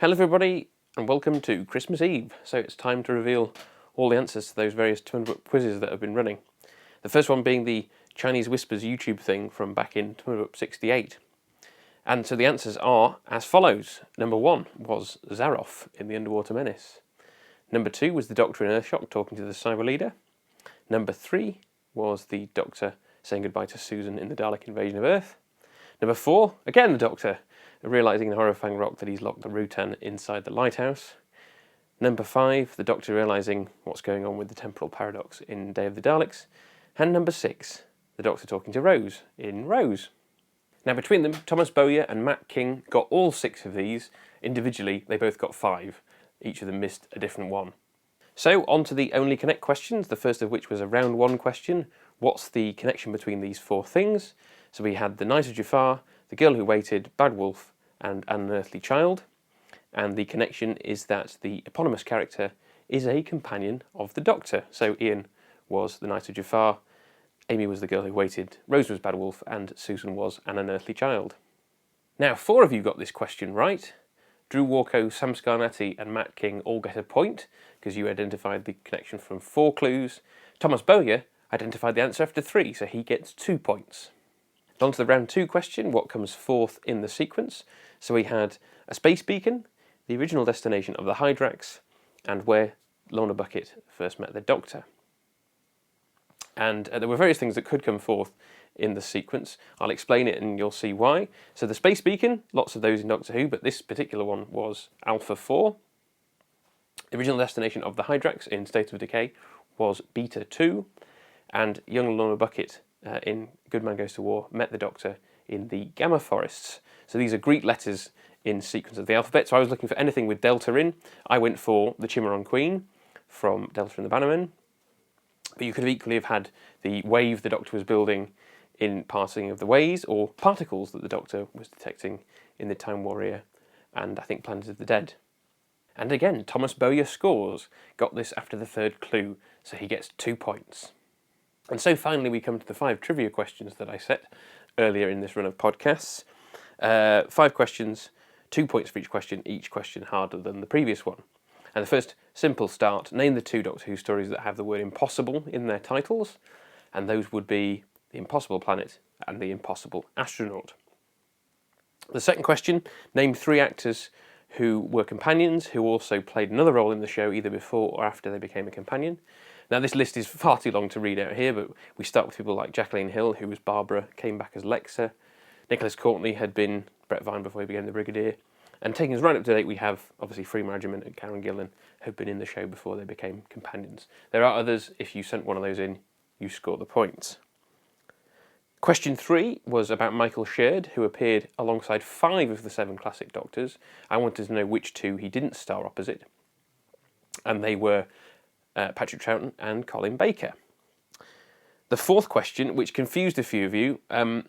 Hello everybody and welcome to Christmas Eve. So it's time to reveal all the answers to those various TMDWP quizzes that have been running. The first one being the Chinese Whispers YouTube thing from back in TMDWP 68. And so the answers are as follows. Number 1 was Zaroff in The Underwater Menace. Number 2 was the Doctor in Earthshock talking to the Cyber Leader. Number 3 was the Doctor saying goodbye to Susan in the Dalek Invasion of Earth. Number 4, again the Doctor, realising in Horrifying Rock that he's locked the Rutan inside the lighthouse. Number 5, the Doctor realising what's going on with the temporal paradox in Day of the Daleks. And number 6, the Doctor talking to Rose in Rose. Now between them, Thomas Bowyer and Matt King got all 6 of these. Individually, they both got 5. Each of them missed a different one. So, on to the Only Connect questions, the first of which was a round 1 question. What's the connection between these 4 things? So we had the Night of Jafar, the Girl Who Waited, Bad Wolf, and An Unearthly Child. And the connection is that the eponymous character is a companion of the Doctor. So Ian was the Night of Jafar, Amy was the Girl Who Waited, Rose was Bad Wolf, and Susan was An Unearthly Child. Now, 4 of you got this question right. Drew Warco, Sam Scarnati, and Matt King all get a point, because you identified the connection from 4 clues. Thomas Bowyer identified the answer after 3, so he gets 2 points. On to the round 2 question, what comes fourth in the sequence? So we had a space beacon, the original destination of the Hydrax, and where Lorna Bucket first met the Doctor. And there were various things that could come forth in the sequence. I'll explain it and you'll see why. So the space beacon, lots of those in Doctor Who, but this particular one was Alpha 4. The original destination of the Hydrax in State of Decay was Beta 2, and young Lorna Bucket in Good Man Goes to War met the Doctor in the Gamma Forests. So these are Greek letters in sequence of the alphabet. So I was looking for anything with Delta in. I went for the Chimeron Queen from Delta and the Bannermen. But you could have equally have had the wave the Doctor was building in Passing of the Ways, or particles that the Doctor was detecting in the Time Warrior and I think Planet of the Dead. And again, Thomas Bowyer scores. Got this after the 3rd clue, so he gets 2 points. And so finally we come to the 5 trivia questions that I set earlier in this run of podcasts. 5 questions, 2 points for each question harder than the previous one. And the first simple start, name the 2 Doctor Who stories that have the word impossible in their titles, and those would be The Impossible Planet and The Impossible Astronaut. The second question, name 3 actors who were companions, who also played another role in the show either before or after they became a companion. Now this list is far too long to read out here, but we start with people like Jacqueline Hill, who was Barbara, came back as Lexa. Nicholas Courtney had been Brett Vine before he became the Brigadier. And taking us right up to date, we have obviously Freema Agyeman and Karen Gillan, who've been in the show before they became companions. There are others. If you sent one of those in, you score the points. Question 3 was about Michael Sheard, who appeared alongside 5 of the 7 classic Doctors. I wanted to know which 2 he didn't star opposite. And they were Patrick Troughton and Colin Baker. The 4th question, which confused a few of you, a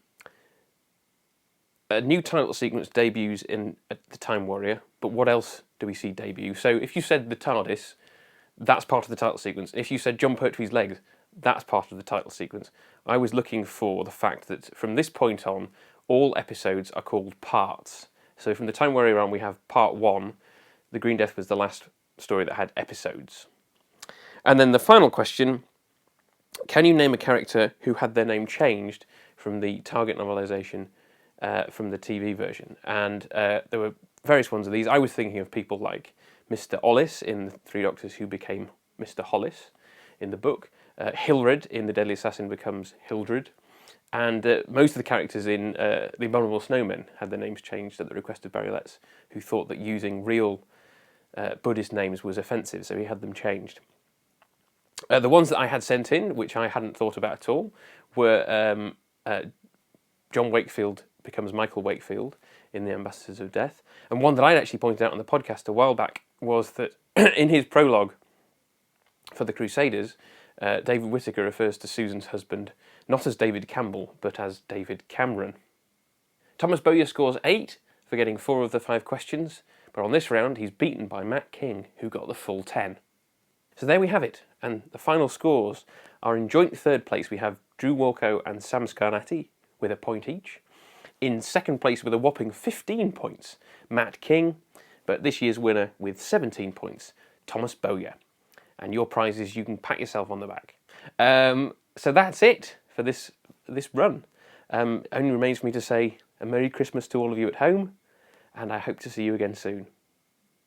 new title sequence debuts in The Time Warrior, but what else do we see debut? So if you said the TARDIS, that's part of the title sequence. If you said John Pertwee's legs, that's part of the title sequence. I was looking for the fact that from this point on, all episodes are called parts. So from The Time Warrior on, we have part 1. The Green Death was the last story that had episodes. And then the final question, can you name a character who had their name changed from the Target novelisation from the TV version? And there were various ones of these. I was thinking of people like Mr. Ollis in The 3 Doctors, who became Mr. Hollis in the book. Hilred in The Deadly Assassin becomes Hildred. And most of the characters in The Abominable Snowmen had their names changed at the request of Barry Letts, who thought that using real Buddhist names was offensive, so he had them changed. The ones that I had sent in, which I hadn't thought about at all, were John Wakefield becomes Michael Wakefield in The Ambassadors of Death. And one that I'd actually pointed out on the podcast a while back was that in his prologue for The Crusaders, David Whittaker refers to Susan's husband not as David Campbell, but as David Cameron. Thomas Bowyer scores 8 for getting 4 of the 5 questions, but on this round he's beaten by Matt King, who got the full 10. So there we have it, and the final scores are in joint 3rd place we have Drew Warco and Sam Scarnati with a point each. In 2nd place with a whopping 15 points, Matt King, But this year's winner with 17 points, Thomas Bowyer. And your prize is you can pat yourself on the back. So that's it for this run. Only remains for me to say a Merry Christmas to all of you at home, and I hope to see you again soon.